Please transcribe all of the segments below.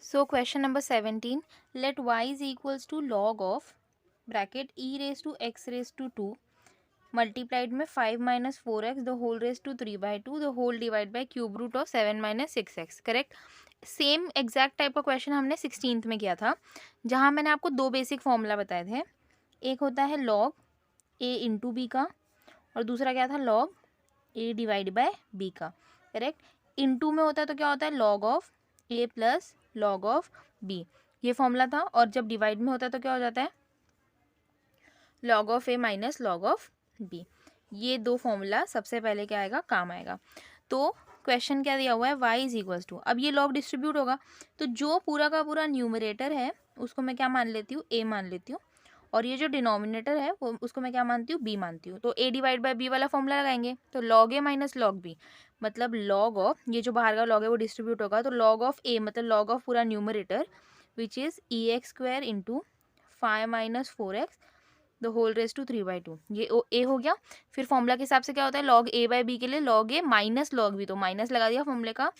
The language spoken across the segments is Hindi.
So question number 17, let y is equals to log of bracket e raised to x raised to 2 multiplied में 5 minus 4x the whole raised to 3 by 2 the whole divide by cube root of 7 minus 6x. Correct. Same exact type का क्वेश्चन हमने 16th में किया था, जहाँ मैंने आपको दो बेसिक फॉर्मूला बताए थे. एक होता है log a इंटू बी का, और दूसरा क्या था log a divide by b का. करेक्ट. इंटू में होता है तो क्या होता है log of a plus log of b, ये फॉर्मूला था. और जब डिवाइड में होता है तो क्या हो जाता है log of a minus log of b. ये दो फॉर्मूला सबसे पहले क्या आएगा, काम आएगा. तो क्वेश्चन क्या दिया हुआ है, y इज इक्वल्स टू, अब ये log डिस्ट्रीब्यूट होगा तो जो पूरा का पूरा न्यूमरेटर है उसको मैं क्या मान लेती हूँ, a मान लेती हूँ, और ये जो डिनोमिनेटर है वो उसको मैं क्या मानती हूँ, b मानती हूँ. तो a डिवाइड बाय b वाला फॉर्मूला लगाएंगे तो log a minus log b, मतलब log ऑफ, ये जो बाहर का log है वो डिस्ट्रीब्यूट होगा तो log ऑफ a मतलब log ऑफ पूरा numerator which is ex square into 5 minus 4x the whole raise to 3 by 2. ये ए हो गया. फिर फॉर्मूला के हिसाब से क्या होता है, log a बाई बी के लिए log a minus log b, तो माइनस लगा दिया फॉर्मूले का.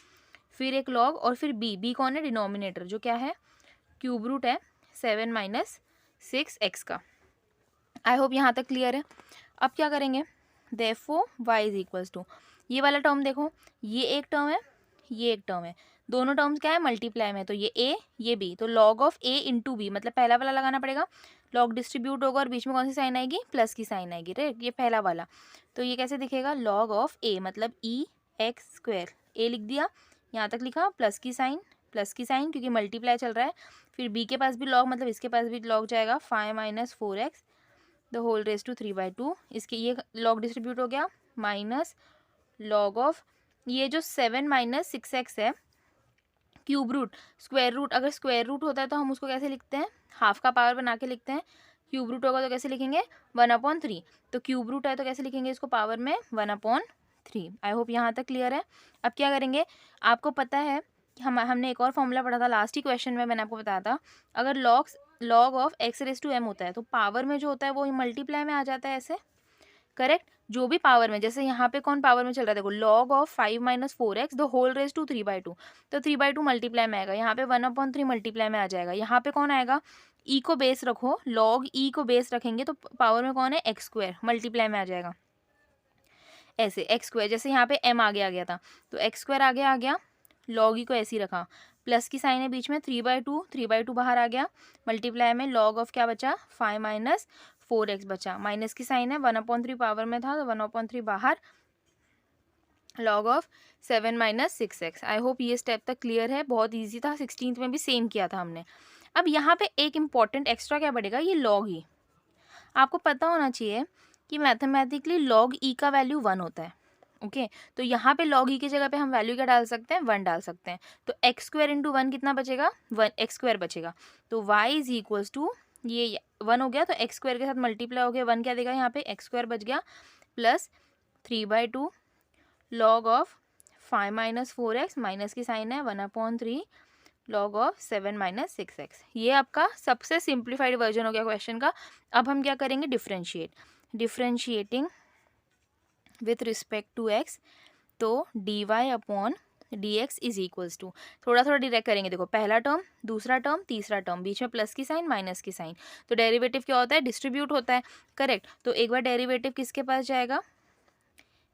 फिर एक log और फिर b कौन है, डिनोमिनेटर जो क्या है, क्यूब रूट है 7 माइनस 6x का. आई होप यहाँ तक क्लियर है. अब क्या करेंगे, therefore y is equals to, ये वाला टर्म देखो, ये एक टर्म है, ये एक टर्म है, दोनों टर्म्स क्या है, मल्टीप्लाई में, तो ये a ये b, तो log of a into b, मतलब पहला वाला लगाना पड़ेगा. log डिस्ट्रीब्यूट होगा और बीच में कौन सी साइन आएगी, प्लस की साइन आएगी, राइट, ये पहला वाला. तो ये कैसे दिखेगा, log ऑफ a मतलब e एक्स स्क्वायर, a लिख दिया, यहाँ तक लिखा, प्लस की साइन क्योंकि मल्टीप्लाई चल रहा है. फिर b के पास भी log मतलब इसके पास भी log जाएगा 5 minus 4x the whole raise to 3 by 2. इसके ये log डिस्ट्रीब्यूट हो गया, माइनस log ऑफ ये जो 7 माइनस 6x है, क्यूब रूट स्क्वायर रूट, अगर स्क्वायर रूट होता है तो हम उसको कैसे लिखते हैं, हाफ का पावर बना के लिखते हैं. क्यूब रूट होगा तो कैसे लिखेंगे, 1/3. तो क्यूब रूट है तो कैसे लिखेंगे इसको, पावर में 1/3. आई होप यहाँ तक क्लियर है. अब क्या करेंगे, आपको पता है कि हमने एक और फॉर्मूला पढ़ा था लास्ट ही क्वेश्चन में, मैंने आपको बताया था, अगर log of x raise to m होता है तो पावर में जो होता है वो मल्टीप्लाई में आ जाता है ऐसे. करेक्ट. जो भी पावर में, जैसे यहाँ पे कौन पावर में चल रहा है, देखो log of 5 minus 4x the whole raise to 3 by 2, तो 3 बाई 2 मल्टीप्लाई में आएगा, यहाँ पे 1/3 मल्टीप्लाई में आ जाएगा. यहाँ पे कौन आएगा, e को बेस रखो, log e को बेस रखेंगे तो पावर में कौन है, एक्स स्क्वायर, मल्टीप्लाई में आ जाएगा ऐसे, एक्स स्क्वायर, जैसे यहाँ पे m आगे आ गया था तो एक्स स्क्वायर आगे आ गया, log e को ऐसे ही रखा, प्लस की साइन है बीच में, 3/2 बाहर आ गया, मल्टीप्लाई में log ऑफ क्या बचा, 5 माइनस 4x बचा, माइनस की साइन है, 1/3 पावर में था तो 1/3 बाहर, log of 7 minus 6x. I hope ये स्टेप तक क्लियर है, बहुत इजी था, 16th में भी सेम किया था हमने. अब यहाँ पे एक इम्पॉर्टेंट एक्स्ट्रा क्या बढ़ेगा, ये log e. आपको पता होना चाहिए कि मैथमेटिकली log e का वैल्यू 1 होता है. ओके तो यहाँ पे log e की जगह पे हम वैल्यू क्या डाल सकते हैं, 1 डाल सकते हैं. तो एक्स स्क्वायर इंटू 1 कितना बचेगा, 1 एक्स स्क्वायर बचेगा. तो y इज इक्वल्स टू, ये 1 हो गया तो एक्स स्क्वायर के साथ मल्टीप्लाई हो गया, 1 क्या देगा यहाँ पे, एक्स स्क्वायर बच गया, plus 3/2 log of 5 minus 4x, minus की साइन है, 1/3 log ऑफ 7 माइनस 6x. ये आपका सबसे सिंप्लीफाइड वर्जन हो गया क्वेश्चन का. अब हम क्या करेंगे, differentiating with respect to x, तो dy upon dx is equals to, थोड़ा थोड़ा डिरेक्ट करेंगे, देखो पहला टर्म, दूसरा टर्म, तीसरा टर्म, बीच में प्लस की साइन, माइनस की साइन, तो डेरिवेटिव क्या होता है, डिस्ट्रीब्यूट होता है. करेक्ट. तो एक बार डेरिवेटिव किसके पास जाएगा,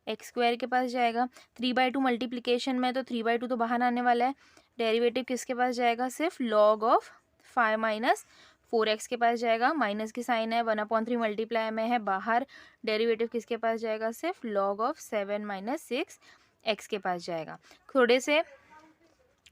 एक्स स्क्वायर के पास जाएगा. 3/2 मल्टीप्लीकेशन में तो 3/2 तो बाहर आने वाला है. डेरिवेटिव किसके पास जाएगा, सिर्फ log ऑफ 5 माइनस 4x के पास जाएगा, माइनस की साइन है, 1/3 मल्टीप्लाई में है बाहर. डेरिवेटिव किसके पास जाएगा, सिर्फ log ऑफ 7 माइनस 6x के पास जाएगा. थोड़े से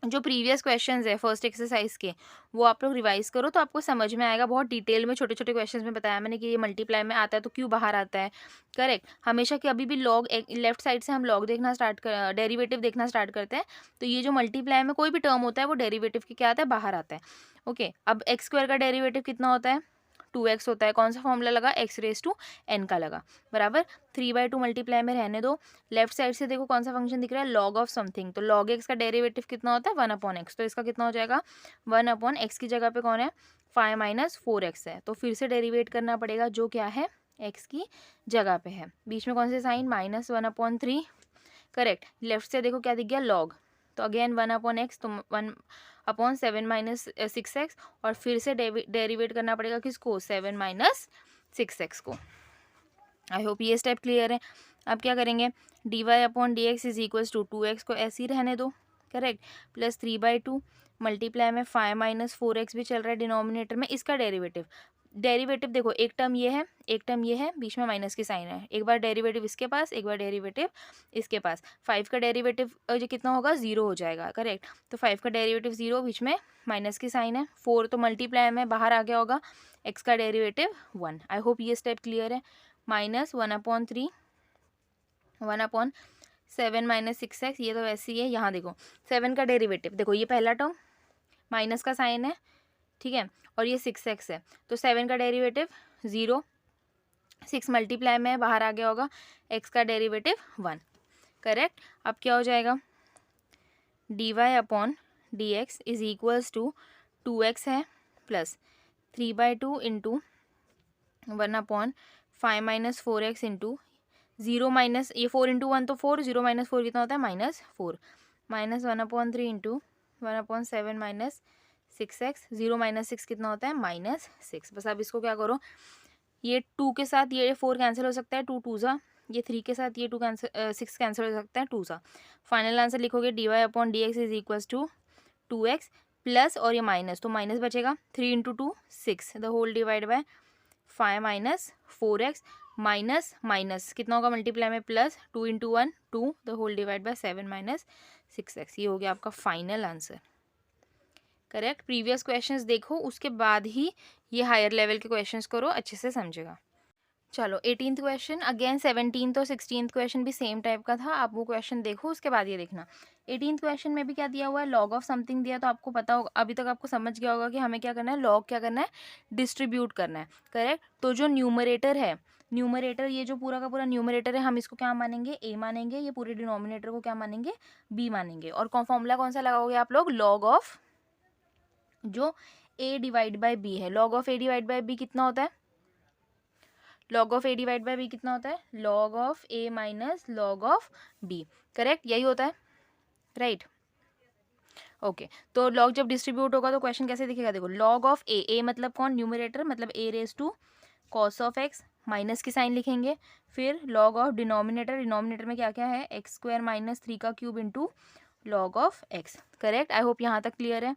जो प्रीवियस क्वेश्चंस है फर्स्ट एक्सरसाइज के वो आप लोग रिवाइज करो तो आपको समझ में आएगा. बहुत डिटेल में छोटे छोटे क्वेश्चंस में बताया मैंने कि ये मल्टीप्लाई में आता है तो क्यों बाहर आता है. करेक्ट. हमेशा कभी भी लॉग लेफ्ट साइड से हम लॉग देखना स्टार्ट कर, डेरिवेटिव देखना स्टार्ट करते हैं तो ये जो मल्टीप्लाई में कोई भी टर्म होता है वो डेरिवेटिव के क्या आता है, बाहर आता है. ओके अब एक्स स्क्वायर का डेरिवेटिव कितना होता है, 2x होता है. कौन सा फॉर्मूला लगा, x रेज टू n का लगा, बराबर. 3/2 मल्टीप्लाई में रहने दो. लेफ्ट साइड से देखो कौन सा फंक्शन दिख रहा है, log ऑफ समथिंग, तो log x का डेरिवेटिव कितना होता है, 1/x, तो इसका कितना हो जाएगा, 1/x की जगह पे कौन है, 5 माइनस 4x है, तो फिर से डेरिवेट करना पड़ेगा जो क्या है, x की जगह पे है. बीच में कौन से साइन, -1/3. करेक्ट. लेफ्ट से देखो क्या दिख गया, log, तो अगेन 1/x, तो 1/7 माइनस 6x, और फिर से डेरिवेट करना पड़ेगा किसको, 7 माइनस 6x को। आई होप ये स्टेप क्लियर है। अब क्या करेंगे, dy/dx is equals to 2x को ऐसे ही रहने दो, करेक्ट, प्लस 3/2 मल्टीप्लाई में 5 माइनस 4x भी चल रहा है डिनोमिनेटर में, इसका डेरिवेटिव। डेरिवेटिव देखो, एक टर्म ये है, एक टर्म ये है, बीच में माइनस की साइन है, एक बार डेरिवेटिव इसके पास, एक बार डेरिवेटिव इसके पास। 5 का डेरिवेटिव जो कितना होगा, 0 हो जाएगा, करेक्ट। तो 5 का डेरिवेटिव 0, बीच में माइनस की साइन है, 4 तो मल्टीप्लाई में बाहर आ गया होगा, x का डेरिवेटिव 1। आई होप ये स्टेप क्लियर है। माइनस 1/3 1/7 माइनस 6x, ये तो वैसे ही है। यहाँ देखो 7 का डेरिवेटिव, देखो ये पहला टर्म माइनस का साइन है, ठीक है, और ये 6x है, तो 7 का डेरिवेटिव 0, 6 मल्टीप्लाई में बाहर आ गया होगा, x का डेरिवेटिव 1, करेक्ट। अब क्या हो जाएगा, dy/dx is equals to 2x है plus 3/2 into 1/5 minus 4x into 0 minus, ये 4 इंटू 1 तो 4, 0 माइनस 4 कितना होता है, -4, minus 1/3 into 1/7 minus 6x, 0 minus 6 कितना होता है, -6। बस अब इसको क्या करो, ये 2 के साथ ये 4 कैंसिल हो सकता है, 2 2 सा, ये 3 के साथ ये 2 कैंसिल 6 कैंसिल हो सकता है, 2 सा। फाइनल आंसर लिखोगे dy/dx is equals to 2x plus, और ये माइनस, तो माइनस बचेगा, 3 into 2 6, the whole divide by 5 minus 4x, minus minus कितना होगा मल्टीप्लाई में, plus 2 into 1 2, the whole divide by 7 minus 6x। ये हो गया आपका final answer, correct. Previous questions देखो, उसके बाद ही ये हायर लेवल के क्वेश्चंस करो, अच्छे से समझेगा। चलो 18th क्वेश्चन, अगेन 17th और 16th क्वेश्चन भी सेम टाइप का था, आप वो क्वेश्चन देखो, उसके बाद ये देखना। 18th क्वेश्चन में भी क्या दिया हुआ है, लॉग ऑफ समथिंग दिया, तो आपको पता होगा, अभी तक आपको समझ गया होगा कि हमें क्या करना है, लॉग क्या करना है, डिस्ट्रीब्यूट करना है, करेक्ट। तो जो न्यूमरेटर है, न्यूमरेटर, ये जो पूरा का पूरा न्यूमरेटर है, हम इसको क्या मानेंगे, a मानेंगे, ये पूरे डिनोमिनेटर को क्या मानेंगे, b मानेंगे। और फॉर्मूला कौन सा लगाओगे आप लोग, लॉग ऑफ जो a डिवाइड बाई b है, log of a divide by b कितना होता है, log of a divide by b कितना होता है, log of a minus log of b, correct, यही होता है, राइट। ओके, तो लॉग जब डिस्ट्रीब्यूट होगा तो क्वेश्चन कैसे दिखेगा, देखो लॉग ऑफ a मतलब कौन, न्यूमरेटर मतलब a raise to cos of x, minus की साइन लिखेंगे, फिर लॉग ऑफ डिनोमिनेटर, डिनोमिनेटर में क्या क्या है, x² माइनस 3 का cube into log of x, correct. I hope यहाँ तक क्लियर है।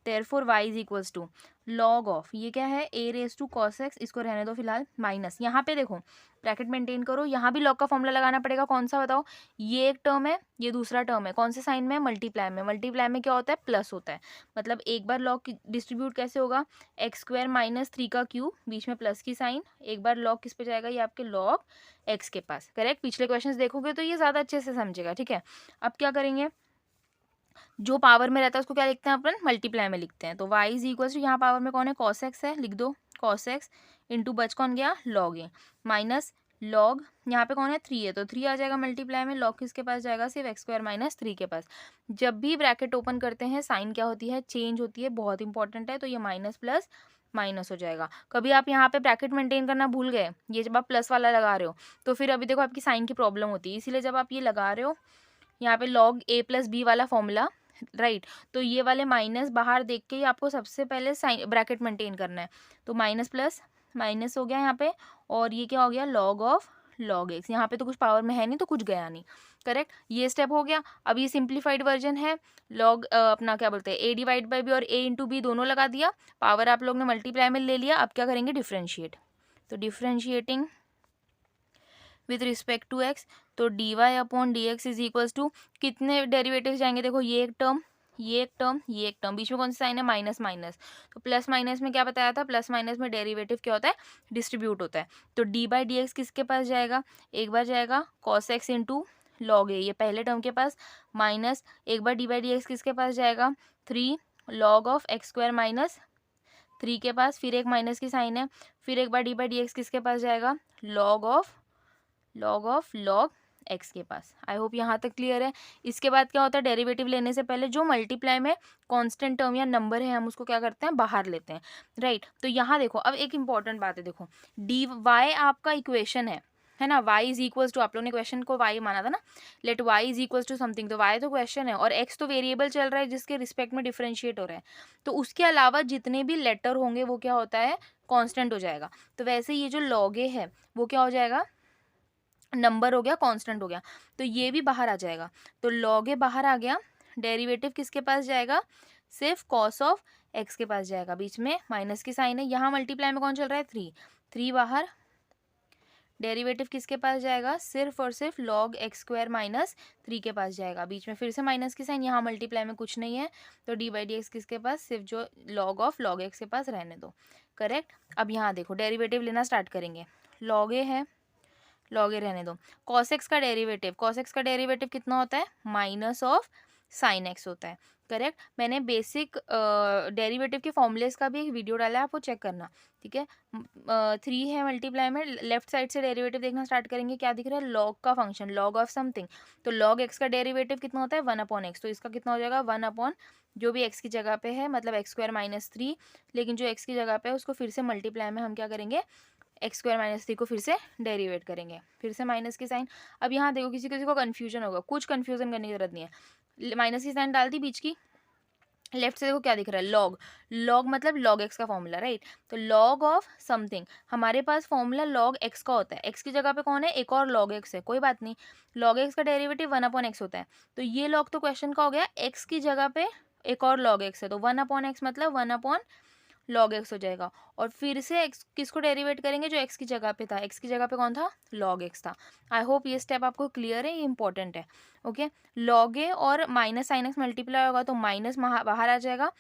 Therefore y is equals to log of, ये क्या है, a raise to cos x, इसको रहने दो फिलहाल, माइनस, यहाँ पे देखो ब्रैकेट मेंटेन करो, यहाँ भी लॉग का फॉर्मूला लगाना पड़ेगा, कौन सा बताओ, ये एक टर्म है, ये दूसरा टर्म है, कौन से साइन में, मल्टीप्लाई में, मल्टीप्लाई में क्या होता है, प्लस होता है, मतलब एक बार लॉग डिस्ट्रीब्यूट कैसे होगा, x² माइनस 3 का क्यूब, बीच में प्लस की साइन, एक बार लॉग किस पे जाएगा, ये आपके लॉग x के पास, करेक्ट। पिछले क्वेश्चन देखोगे तो ये ज़्यादा अच्छे से समझेगा, ठीक है। अब क्या करेंगे, जो पावर में रहता है उसको क्या लिखते हैं अपन, मल्टीप्लाई में लिखते हैं, तो y इज इक्वल्स टू, यहाँ पावर में कौन है, cos x है, लिख दो cos x इंटू बच कौन गया, log a, माइनस log, यहाँ पे कौन है, 3 है, तो 3 आ जाएगा मल्टीप्लाई में, log किसके पास जाएगा, सिर्फ x² माइनस 3 के पास। जब भी ब्रैकेट ओपन करते हैं साइन क्या होती है, चेंज होती है, बहुत इंपॉर्टेंट है, तो ये माइनस प्लस माइनस हो जाएगा। कभी आप यहाँ पे ब्रैकेट मेंटेन करना भूल गए, ये जब आप प्लस वाला लगा रहे हो तो फिर अभी देखो आपकी साइन की प्रॉब्लम होती है, इसीलिए जब आप ये लगा रहे हो यहाँ पे log a प्लस b वाला फॉर्मूला, राइट, तो ये वाले माइनस बाहर देख के ही आपको सबसे पहले साइन ब्रैकेट मेंटेन करना है, तो माइनस प्लस माइनस हो गया यहाँ पे, और ये क्या हो गया, लॉग ऑफ लॉग एक्स, यहाँ पे तो कुछ पावर में है नहीं तो कुछ गया नहीं, करेक्ट, ये स्टेप हो गया। अब ये सिंप्लीफाइड वर्जन है, लॉग अपना क्या बोलते हैं, a डिवाइड बाई बी और a इंटू बी दोनों लगा दिया, पावर आप लोग ने मल्टीप्लाई में ले लिया, अब क्या करेंगे, डिफ्रेंशिएट, तो differentiating with respect to x, तो dy/dx इज इक्वल्स टू, कितने डेरिवेटिव्स जाएंगे, देखो ये एक टर्म, ये एक टर्म, ये एक टर्म, बीच में कौन सी साइन है, माइनस माइनस, तो प्लस माइनस में क्या बताया था, प्लस माइनस में डेरिवेटिव क्या होता है, डिस्ट्रीब्यूट होता है, तो d/dx किसके पास जाएगा, एक बार जाएगा cos x इंटू लॉग ए, ये पहले टर्म के पास, माइनस एक बार d/dx किसके पास जाएगा, 3 लॉग ऑफ x² माइनस 3 के पास, फिर एक माइनस की साइन है, फिर एक बार d/dx किसके पास जाएगा, लॉग ऑफ लॉग एक्स के पास। आई होप यहाँ तक क्लियर है। इसके बाद क्या होता है, डेरिवेटिव लेने से पहले जो मल्टीप्लाई में कांस्टेंट टर्म या नंबर है हम उसको क्या करते हैं, बाहर लेते हैं, राइट। तो यहाँ देखो अब एक इंपॉर्टेंट बात है, देखो dy आपका इक्वेशन है, है ना, y इज इक्वल्स टू, आप लोगों ने क्वेश्चन को y माना था ना, let y is equals to something, तो y तो क्वेश्चन है और x तो वेरिएबल चल रहा है जिसके रिस्पेक्ट में डिफरेंशिएट हो रहा है, तो उसके अलावा जितने भी लेटर होंगे वो क्या होता है, कांस्टेंट हो जाएगा। तो वैसे ये जो log a है वो क्या हो जाएगा, नंबर हो गया, कांस्टेंट हो गया, तो ये भी बाहर आ जाएगा। तो log a बाहर आ गया, डेरिवेटिव किसके पास जाएगा, सिर्फ cos ऑफ x के पास जाएगा, बीच में माइनस की साइन है, यहाँ मल्टीप्लाई में कौन चल रहा है, 3, 3 बाहर, डेरिवेटिव किसके पास जाएगा, सिर्फ और सिर्फ log x स्क्वायर माइनस 3 के पास जाएगा, बीच में फिर से माइनस की साइन, यहाँ मल्टीप्लाई में कुछ नहीं है, तो डी बाई डी एक्स किसके पास, सिर्फ जो log ऑफ log x के पास रहने दो, करेक्ट। अब यहाँ देखो डेरिवेटिव लेना स्टार्ट करेंगे, log a है, log a रहने दो, cos x का डेरिवेटिव, cos x का डेरिवेटिव कितना होता है, माइनस ऑफ साइन x होता है, करेक्ट। मैंने बेसिक डेरिवेटिव के फॉर्मूलेस का भी एक वीडियो डाला है, आपको चेक करना, ठीक है। 3 है मल्टीप्लाई में, लेफ्ट साइड से डेरिवेटिव देखना स्टार्ट करेंगे, क्या दिख रहा है, log का फंक्शन, log ऑफ समथिंग, तो log x का डेरिवेटिव कितना होता है, 1/x, तो इसका कितना हो जाएगा, 1 अपॉन जो भी x की जगह पे है, मतलब x स्क्वायर माइनस 3, लेकिन जो x की जगह पे है उसको फिर से मल्टीप्लाई में हम क्या करेंगे, एक्स स्क्वायर माइनस 3 को फिर से डेरिवेट करेंगे, फिर से माइनस की साइन। अब यहाँ देखो किसी किसी को कन्फ्यूजन होगा, कुछ कन्फ्यूजन करने की जरूरत नहीं है, माइनस की साइन डाल दी बीच की, लेफ्ट से देखो क्या दिख रहा है, log, log मतलब log x का फॉर्मूला, राइट। तो log ऑफ समथिंग, हमारे पास फॉर्मूला log x का होता है, x की जगह पे कौन है, एक और log x है, कोई बात नहीं, log x का डेरिवेटिव 1/x होता है, तो ये log तो क्वेश्चन का हो गया, x की जगह पे एक और log x है, तो 1/x मतलब 1/log x हो जाएगा, और फिर से x किसको डेरिवेट करेंगे, जो x की जगह पे था, x की जगह पे कौन था, log x था। आई होप ये स्टेप आपको क्लियर है, ये इंपॉर्टेंट है, ओके। log a और माइनस साइन एक्स मल्टीप्लाई होगा तो माइनस बाहर आ जाएगा,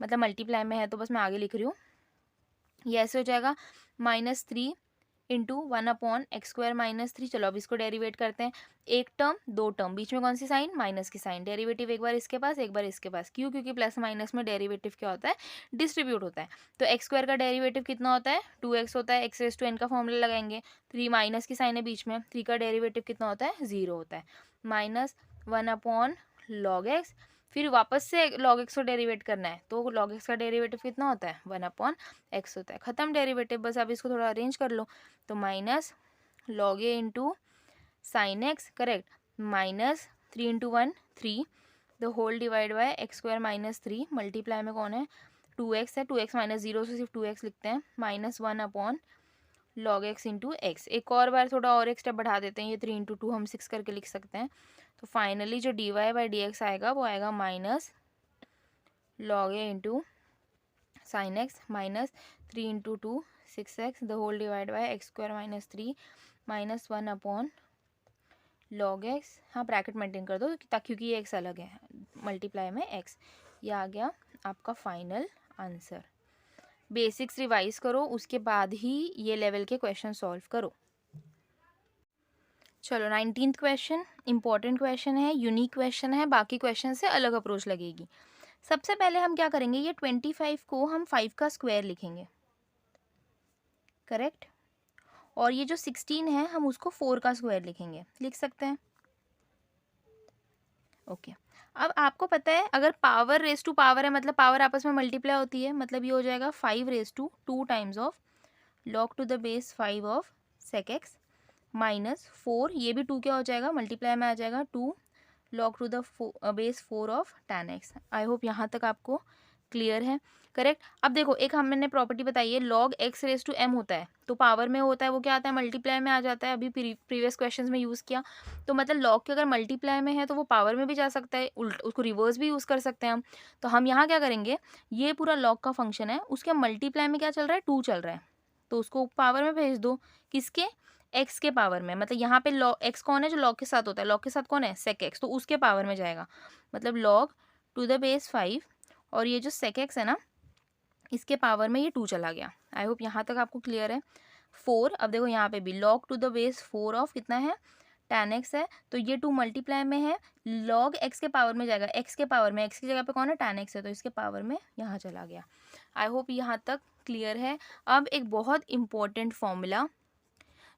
मतलब मल्टीप्लाई में है तो बस मैं आगे लिख रही हूँ, ये ऐसे हो जाएगा, -3 इंटू 1/x² माइनस 3, चलो अब इसको डेरिवेट करते हैं, एक टर्म दो टर्म, बीच में कौन सी साइन, माइनस की साइन, डेरिवेटिव एक बार इसके पास एक बार इसके पास, क्यों, क्योंकि प्लस माइनस में डेरिवेटिव क्या होता है, डिस्ट्रीब्यूट होता है। तो x² का डेरिवेटिव कितना होता है, 2x होता है, x⁻n का फॉर्मूला लगाएंगे, 3 माइनस की साइन है बीच में, 3 का डेरिवेटिव कितना होता है, 0 होता है, -1/log x, फिर वापस से log x को डेरिवेट करना है, तो log x का डेरिवेटिव कितना होता है, 1/x होता है, खत्म डेरिवेटिव, बस अब इसको थोड़ा अरेंज कर लो, तो minus log a into sine x, correct, -3 into 1 3, the whole divide by x² minus 3, multiply में कौन है, 2x है, 2x माइनस 0 से सिर्फ 2x लिखते हैं, -1/log x इंटू एक्स, एक और बार थोड़ा और एक स्टेप बढ़ा देते हैं, ये 3 इंटू 2 हम 6 करके लिख सकते हैं, तो फाइनली जो dy बाई डी एक्स आएगा वो आएगा -log a into sine x, -3 into 2 6x, the whole divide by x² minus 3, -1/log x, हाँ ब्रैकेट मेंटेन कर दो क्योंकि ये x अलग है, मल्टीप्लाई में x, ये आ गया आपका फाइनल आंसर। बेसिक्स रिवाइज करो, उसके बाद ही ये लेवल के क्वेश्चन सॉल्व करो। चलो 19th क्वेश्चन, इंपॉर्टेंट क्वेश्चन है, यूनिक क्वेश्चन है, बाकी क्वेश्चन से अलग अप्रोच लगेगी। सबसे पहले हम क्या करेंगे, ये 25 को हम 5 का स्क्वायर लिखेंगे, करेक्ट, और ये जो 16 है हम उसको 4 का स्क्वायर लिखेंगे, लिख सकते हैं, ओके। अब आपको पता है अगर पावर रेस टू पावर है, मतलब पावर आपस में मल्टीप्लाई होती है, मतलब ये हो जाएगा 5 raise to 2 times of log to the base 5 of sec x -4, ये भी 2 क्या हो जाएगा, मल्टीप्लाई में आ जाएगा 2 log to the base 4 of tan x। I hope यहाँ तक आपको क्लियर है, करेक्ट। अब देखो एक हमने प्रॉपर्टी बताई है, log x raise to m होता है, तो पावर में होता है वो क्या आता है, मल्टीप्लाई में आ जाता है, अभी प्रीवियस क्वेश्चंस में यूज़ किया, तो मतलब log के अगर मल्टीप्लाई में है तो वो पावर में भी जा सकता है, उल्ट उसको रिवर्स भी यूज़ कर सकते हैं हम। तो हम यहाँ क्या करेंगे, ये पूरा log का फंक्शन है, उसके मल्टीप्लाई में क्या चल रहा है, 2 चल रहा है, तो उसको पावर में भेज दो, किसके, x के पावर में, मतलब यहाँ पे log x कौन है, जो log के साथ होता है, log के साथ कौन है, sec x, तो उसके पावर में जाएगा, मतलब log टू द बेस 5, और ये जो sec x है ना, इसके पावर में ये 2 चला गया। आई होप यहाँ तक आपको क्लियर है। 4, अब देखो यहाँ पे भी log to the base 4 of कितना है, tan x है, तो ये 2 मल्टीप्लाई में है, log x के पावर में जाएगा, x के पावर में, x की जगह पे कौन है, tan x है, तो इसके पावर में यहाँ चला गया। आई होप यहाँ तक क्लियर है। अब एक बहुत इंपॉर्टेंट फॉर्मूला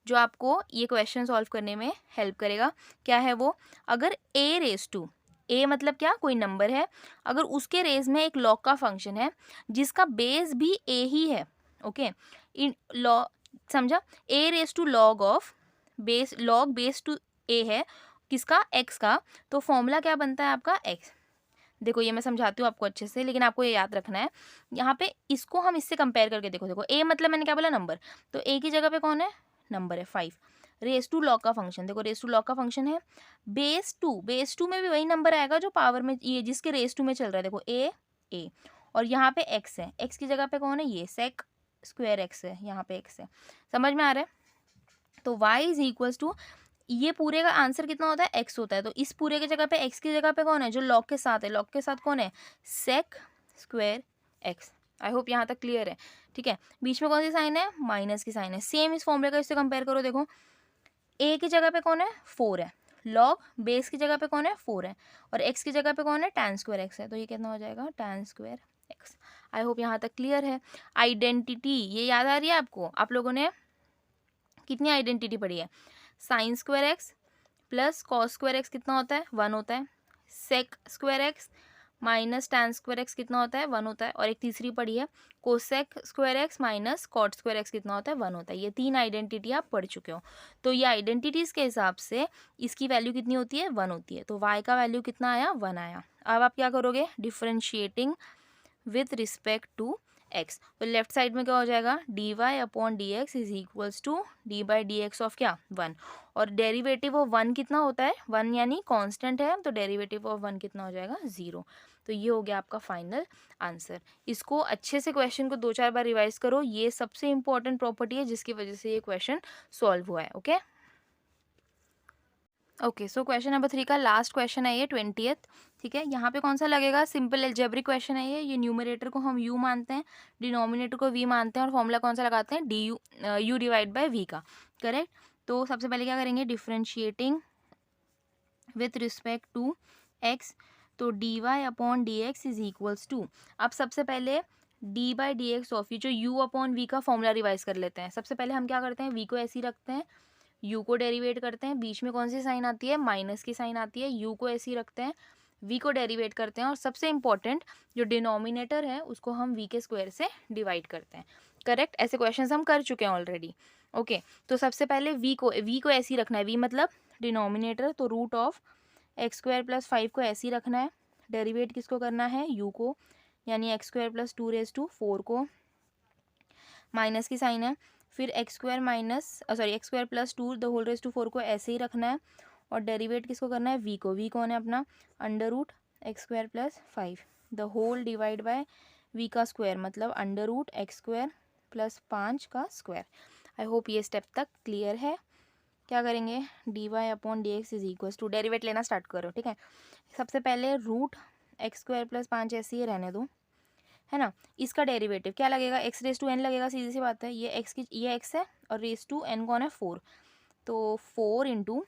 जो आपको ये क्वेश्चन सॉल्व करने में हेल्प करेगा, क्या है वो, अगर a रेस टू, a मतलब क्या, कोई नंबर है, अगर उसके रेज में एक log का फंक्शन है जिसका बेस भी a ही है, ओके, इन लॉ समझा, a raise to log of base log base two a है किसका, एक्स का, तो फॉर्मूला क्या बनता है आपका एक्स। देखो ये मैं समझाती हूँ आपको अच्छे से, लेकिन आपको ये याद रखना है। यहाँ पे इसको हम इससे कंपेयर करके देखो, देखो ए मतलब मैंने क्या बोला नंबर, तो ए की जगह पे कौन है, नंबर है 5। रेस टू लॉग का फंक्शन, देखो रेस टू लॉग का फंक्शन है बेस टू में भी वही नंबर आएगा जो पावर में, ये जिसके रेस टू में चल रहा है, देखो ए और यहाँ पे एक्स है, एक्स की जगह पे कौन है, ये सेक स्क्वायर एक्स है, यहाँ पे एक्स है। समझ में आ रहा है। तो y इज इक्वल्स टू, ये पूरे का आंसर कितना होता है, एक्स होता है, तो इस पूरे की जगह पे एक्स की जगह पे कौन है, जो लॉग के साथ है, लॉग के साथ कौन है, sec square x. I hope यहाँ तक क्लियर है। ठीक है, बीच में कौन सी साइन है, माइनस की साइन है। सेम इस फॉर्मूले का इससे कंपेयर करो, देखो ए की जगह पे कौन है, 4 है, लॉग बेस की जगह पे कौन है, 4 है, और एक्स की जगह पे कौन है, tan स्क्वायर एक्स है, तो ये कितना हो जाएगा, tan square x. I hope यहाँ तक क्लियर है। आइडेंटिटी ये याद आ रही है आपको, आप लोगों ने कितनी आइडेंटिटी पढ़ी है, sine square x plus cos square x कितना होता है, 1 होता है, sec square x minus tan square x कितना होता है, 1 होता है, और एक तीसरी पड़ी है cosec square x minus cot square x कितना होता है, 1 होता है। ये 3 आइडेंटिटी आप पढ़ चुके हो। तो ये आइडेंटिटीज के हिसाब से इसकी वैल्यू कितनी होती है, 1 होती है, तो y का वैल्यू कितना आया, 1 आया। अब आप क्या करोगे, differentiating with respect to x, तो लेफ्ट साइड में क्या हो जाएगा, d Y upon D x is equals to d by d x of क्या, 1, और डेरिवेटिव ऑफ 1 कितना होता है, 1 यानी कांस्टेंट है, तो डेरिवेटिव ऑफ 1 कितना हो जाएगा, 0। तो ये हो गया आपका फाइनल आंसर। इसको अच्छे से क्वेश्चन को 2-4 बार रिवाइज करो, ये सबसे इंपॉर्टेंट प्रॉपर्टी है जिसकी वजह से ये क्वेश्चन सॉल्व हुआ है। Okay okay, so question number 3 का लास्ट क्वेश्चन है ये 20th। ठीक है, यहाँ पे कौन सा लगेगा, सिंपल एल्जेब्रिक क्वेश्चन है ये न्यूमरेटर को हम u मानते हैं, डिनोमिनेटर को v मानते हैं, और फॉर्मूला कौन सा लगाते हैं, d u divide by v का। करेक्ट, तो सबसे पहले क्या करेंगे, differentiating with respect to x, तो d Y upon D x is equals to, अब सबसे पहले d by d x of, ये जो u अपॉन v का फॉर्मूला रिवाइज कर लेते हैं। सबसे पहले हम क्या करते हैं, v को ऐसे ही रखते हैं, u को डेरिवेट करते हैं, बीच में कौन सी साइन आती है, माइनस की साइन आती है, u को ऐसे ही रखते हैं, v को डेरिवेट करते हैं, और सबसे इंपॉर्टेंट जो डिनोमिनेटर है उसको हम v के स्क्वायर से डिवाइड करते हैं। करेक्ट, ऐसे क्वेश्चंस हम कर चुके हैं ऑलरेडी। ओके, तो सबसे पहले v को ऐसे ही रखना है, v मतलब डिनोमिनेटर, तो root of x square plus 5 को ऐसे ही रखना है, डेरिवेट किसको करना है, u को, यानी एक्स स्क्वायर प्लस 2⁴ को, माइनस की साइन है, फिर x square x square plus 2⁴ को ऐसे ही रखना है, और डेरिवेट किसको करना है, v को, v कौन है अपना, under root x square plus 5 the whole divide by v का स्क्वायर, मतलब under root x square plus 5 का स्क्वायर। आई होप ये स्टेप तक क्लियर है। क्या करेंगे, d Y upon D x is equals to, derivative लेना स्टार्ट करो। ठीक है, सबसे पहले रूट एक्स स्क्वायर प्लस 5 ऐसे ही रहने दो, है ना, इसका डेरिवेटिव क्या लगेगा, एक्स रेस टू एन लगेगा, सीधी सी बात है, ये एक्स है, और रेस टू एन कौन है, 4, तो 4 इंटू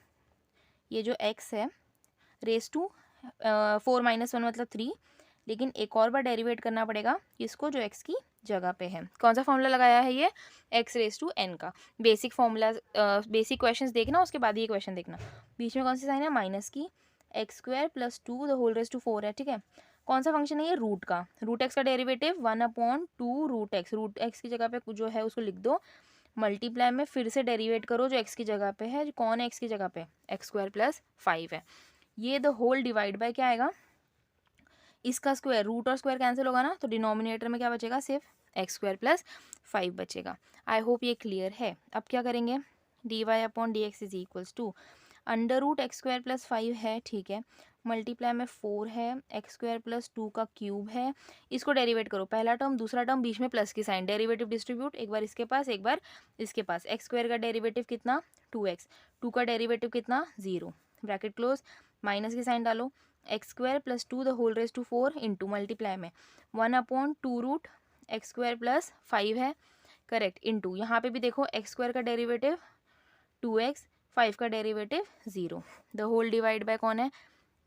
ये जो एक्स है, रेस टू 4 -1 मतलब 3, लेकिन एक और बार डेरिवेट करना पड़ेगा इसको, जो एक्स की जगह पे है। कौन सा फॉर्मूला लगाया है ये, एक्स रेस टू एन का। बेसिक फॉर्मूला, बेसिक क्वेश्चंस देखना, उसके बाद ये क्वेश्चन देखना। बीच में कौन सी साइन है, माइनस की, x square plus 2 the whole raise to 4 है। ठीक है, कौन सा फंक्शन है ये, रूट का, रूट एक्स का डेरिवेटिव 1/2 रूट एक्स की जगह पे जो है उसको लिख दो, मल्टीप्लाई में फिर से डेरिवेट करो जो एक्स की जगह पे है, कौन है एक्स की जगह पे, एक्स स्क्वायर प्लस 5 है, ये द होल डिवाइड बाय क्या आएगा, इसका स्क्वायर, रूट और स्क्वायर कैंसिल होगा ना, तो डिनोमिनेटर में क्या बचेगा, सिर्फ एक्स स्क्वायर प्लस 5 बचेगा। आई होप ये क्लियर है। अब क्या करेंगे, d Y upon D x is equals to under root x square plus 5 है, ठीक है, मल्टीप्लाई में 4 है, एक्स स्क्वायर प्लस 2 का क्यूब है, इसको डेरिवेट करो, पहला टर्म दूसरा टर्म, बीच में प्लस की साइन, डेरिवेटिव डिस्ट्रीब्यूट, एक बार इसके पास एक बार इसके पास, एक्स स्क्वायर का डेरिवेटिव कितना 2x, 2 का डेरिवेटिव कितना 0, ब्रैकेट क्लोज, माइनस की साइन डालो, x square plus 2 the whole raise to 4 into multiply में 1/2 रूट एक्स स्क्वायर प्लस 5 है, करेक्ट, इंटू यहाँ पे भी देखो एक्स स्क्वायर का डेरिवेटिव 2x, 5 का derivative 0, the whole divide by कौन है,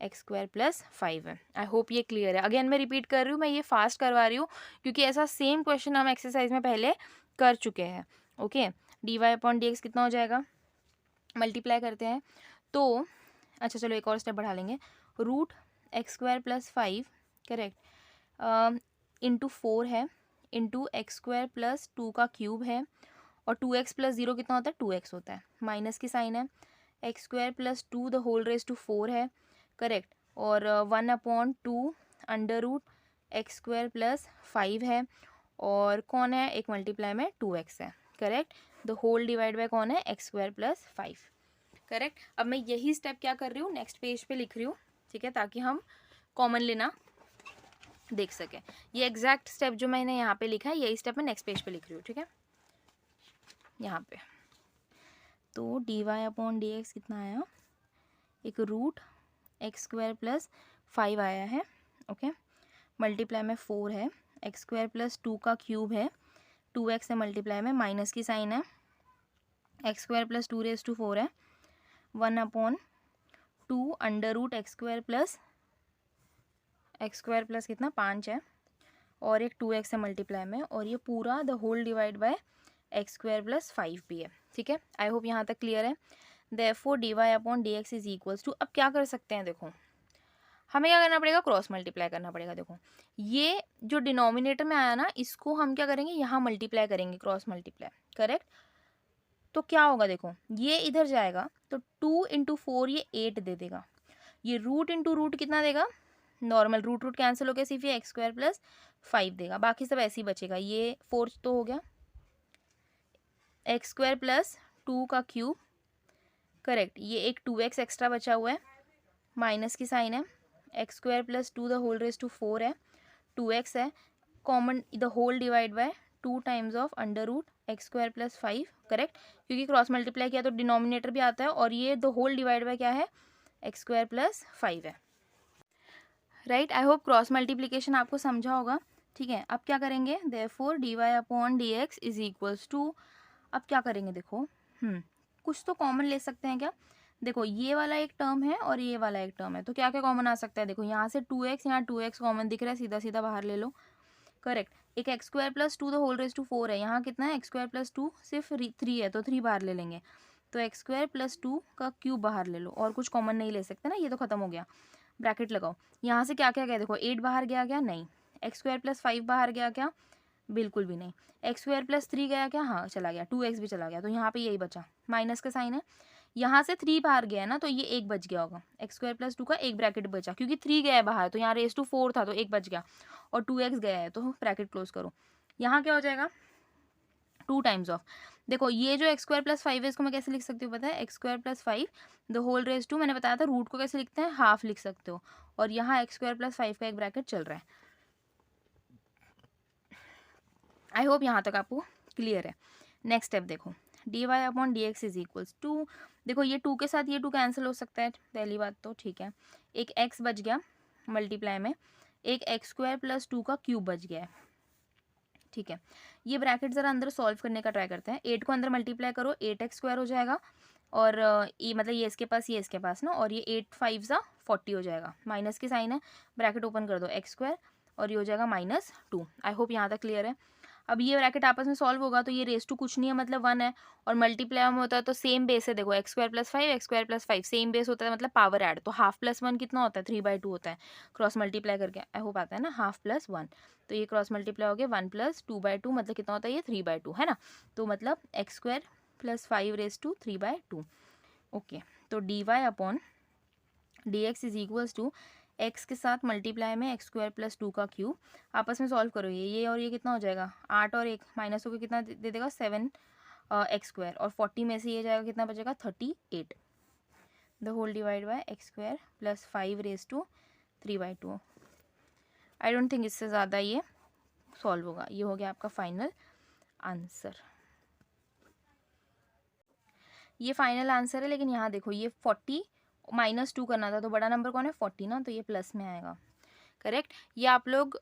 एक्स स्क्वायर प्लस 5 है। आई होप ये क्लियर है। अगेन मैं रिपीट कर रही हूँ, मैं ये फास्ट करवा रही हूँ क्योंकि ऐसा सेम क्वेश्चन हम एक्सरसाइज में पहले कर चुके हैं। Okay, d Y upon D x कितना हो जाएगा, मल्टीप्लाई करते हैं तो, अच्छा चलो एक और स्टेप बढ़ा लेंगे, root x square plus 5, correct, into 4 है, इंटू एक्स स्क्वायर प्लस 2 का क्यूब है, और 2x प्लस 0 कितना होता है 2x होता है, माइनस की साइन है, x square plus 2 the whole raise to 4 है, करेक्ट, और 1/2 under root x square plus 5 है, और कौन है एक मल्टीप्लाई में 2x है, correct, the whole divide by कौन है एक्स स्क्वायर प्लस 5, करेक्ट। अब मैं यही स्टेप क्या कर रही हूँ नेक्स्ट पेज पे लिख रही हूँ, ठीक है, ताकि हम कॉमन लेना देख सकें। ये एग्जैक्ट स्टेप जो मैंने यहाँ पे लिखा है यही स्टेप मैं नेक्स्ट पेज पे लिख रही हूँ, ठीक है, यहाँ पे। तो d Y upon D x कितना आया, एक रूट एक्स स्क्वायर प्लस 5 आया है, ओके, मल्टीप्लाई में 4 है, एक्स स्क्वायर प्लस 2 का क्यूब है, 2x है, मल्टीप्लाई में माइनस की साइन है, x square plus 2 raise to 4 है, 1/2 under root x square plus कितना 5 है, और एक 2x है मल्टीप्लाई में, और ये पूरा the whole divide by X square plus 5 भी है, ठीक है। आई होप यहाँ तक क्लियर है। Therefore D Y upon D x is equals to, अब क्या कर सकते हैं, देखो हमें क्या करना पड़ेगा, क्रॉस मल्टीप्लाई करना पड़ेगा। देखो ये जो डिनोमिनेटर में आया ना, इसको हम क्या करेंगे, यहाँ मल्टीप्लाई करेंगे, क्रॉस मल्टीप्लाई, करेक्ट। तो क्या होगा, देखो ये इधर जाएगा तो 2 इंटू 4 ये 8 दे देगा, ये रूट इंटू रूट कितना देगा, नॉर्मल रूट रूट कैंसिल हो गया, सिर्फ ये एक्स स्क्वायर प्लस 5 देगा, बाकी सब ऐसे ही बचेगा। ये 4 तो हो गया, एक्स स्क्वायर प्लस 2 का क्यूब, करेक्ट, ये एक 2x एक्स्ट्रा बचा हुआ है, माइनस की साइन है, x square plus 2 the whole raise to 4 है, 2x है, common the whole divide by 2 times of under root x square plus 5, correct, क्योंकि क्रॉस मल्टीप्लाई किया तो डिनोमिनेटर भी आता है, और ये द होल डिवाइड बाय क्या है एक्स स्क्वायर प्लस 5 है, right. I hope cross multiplication आपको समझा होगा, ठीक है। अब क्या करेंगे, therefore D Y upon D x is equals to, अब क्या करेंगे, देखो कुछ तो कॉमन ले सकते हैं क्या, देखो ये वाला एक टर्म है और ये वाला एक टर्म है, तो क्या क्या कॉमन आ सकता है, देखो यहाँ से 2x, यहाँ 2x कॉमन दिख रहा है, सीधा सीधा बाहर ले लो, करेक्ट, एक X square plus 2 the whole raise to 4 है, यहाँ कितना है एक्स स्क्वायर प्लस 2 सिर्फ 3 है, तो 3 बाहर ले लेंगे, तो एक्स स्क्वायर प्लस 2 का क्यूब बाहर ले लो, और कुछ कॉमन नहीं ले सकते ना, ये तो खत्म हो गया, ब्रैकेट लगाओ। यहाँ से क्या क्या गया, देखो 8 बाहर गया क्या, नहीं, एक्स स्क्वायर प्लस 5 बाहर गया क्या, बिल्कुल भी नहीं, एक्स स्क्वायर प्लस 3 गया क्या, हाँ चला गया, 2x भी चला गया, तो यहाँ पे यही बचा, माइनस का साइन है, यहाँ से 3 बाहर गया है ना, तो ये एक बच गया होगा, एक्स स्क्वायर प्लस 2 का एक ब्रैकेट बचा, क्योंकि 3 गया है बाहर, तो यहाँ रेस टू 4 था तो एक बच गया, और 2x गया है तो ब्रैकेट क्लोज करो, यहाँ क्या हो जाएगा 2 टाइम्स ऑफ, देखो ये जो एक्स स्क्वायर प्लस 5 है इसको मैं कैसे लिख सकती हूँ पता है, x square plus 5 the whole raise to, मैंने बताया था रूट को कैसे लिखते हैं, हाफ लिख सकते हो, और यहाँ एक्स स्क्वायर प्लस 5 का एक ब्रैकेट चल रहा है। आई होप यहाँ तक आपको क्लियर है। नेक्स्ट स्टेप देखो, D Y upon D x is equals to, देखो ये 2 के साथ ये 2 कैंसिल हो सकता है, पहली बात तो ठीक है, एक x बच गया मल्टीप्लाई में, एक एक्स स्क्वायर प्लस 2 का क्यूब बच गया है, ठीक है। ये ब्रैकेट ज़रा अंदर सॉल्व करने का ट्राई करते हैं, 8 को अंदर मल्टीप्लाई करो 8x स्क्वायर हो जाएगा, और ये मतलब ये इसके पास ना, और ये 8 5 सा 40 हो जाएगा, माइनस की साइन है, ब्रैकेट ओपन कर दो एक्स स्क्वायर, और ये हो जाएगा -2। आई होप यहाँ तक क्लियर है। अब ये ब्रैकेट आपस में सॉल्व होगा तो ये रेस टू कुछ नहीं है, मतलब 1 है, और मल्टीप्लाई में होता है तो सेम बेस है, देखो x square plus 5 x square plus 5 same base होता है, मतलब पावर ऐड, तो हाफ प्लस 1 कितना होता है 3/2 होता है, क्रॉस मल्टीप्लाई करके आई होप आता है ना, हाफ प्लस 1, तो ये क्रॉस मल्टीप्लाई हो गया 1 प्लस 2/2, मतलब कितना होता है ये 3/2 है ना, तो मतलब x square plus 5 raise to 3/2, okay. तो d Y upon D x is equals to, x के साथ मल्टीप्लाई में एक्स स्क्वायर प्लस 2 का क्यूब, आपस में सॉल्व करो, ये और ये कितना हो जाएगा 8 और 1 माइनस होकर कितना दे देगा 7 एक्स स्क्वायर, और 40 में से ये जाएगा कितना बचेगा 38, the whole divide by X square plus 5 raise to 3/2। I don't think इससे ज़्यादा ये सॉल्व होगा, ये हो गया आपका फाइनल आंसर, ये फाइनल आंसर है। लेकिन यहाँ देखो ये 40 -2 करना था, तो बड़ा नंबर कौन है 40 ना, तो ये प्लस में आएगा, करेक्ट। ये आप लोग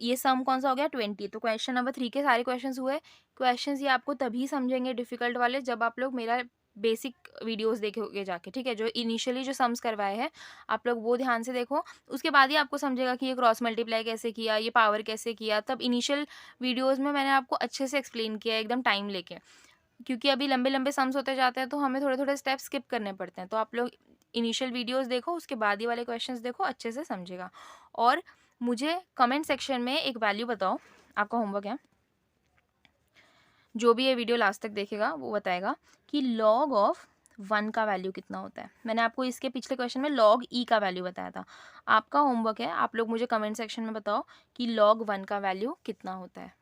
ये सम कौन सा हो गया 20, तो क्वेश्चन नंबर 3 के सारे क्वेश्चंस हुए। क्वेश्चंस ये आपको तभी समझेंगे डिफिकल्ट वाले जब आप लोग मेरा बेसिक वीडियोस देखोगे जाके, ठीक है, जो इनिशियली जो सम्स करवाए हैं आप लोग वो ध्यान से देखो, उसके बाद ही आपको समझेगा कि ये क्रॉस मल्टीप्लाई कैसे किया, ये पावर कैसे किया, तब इनिशियल वीडियोज़ में मैंने आपको अच्छे से एक्सप्लेन किया एकदम टाइम लेके, क्योंकि अभी लंबे लंबे सम्स होते जाते हैं तो हमें थोड़े थोड़े स्टेप स्किप करने पड़ते हैं, तो आप लोग इनिशियल वीडियोस देखो, उसके बाद ही वाले क्वेश्चंस देखो, अच्छे से समझेगा। और मुझे कमेंट सेक्शन में एक वैल्यू बताओ, आपका होमवर्क है, जो भी ये वीडियो लास्ट तक देखेगा वो बताएगा कि लॉग ऑफ 1 का वैल्यू कितना होता है। मैंने आपको इसके पिछले क्वेश्चन में लॉग ई का वैल्यू बताया था। आपका होमवर्क है, आप लोग मुझे कमेंट सेक्शन में बताओ कि लॉग 1 का वैल्यू कितना होता है।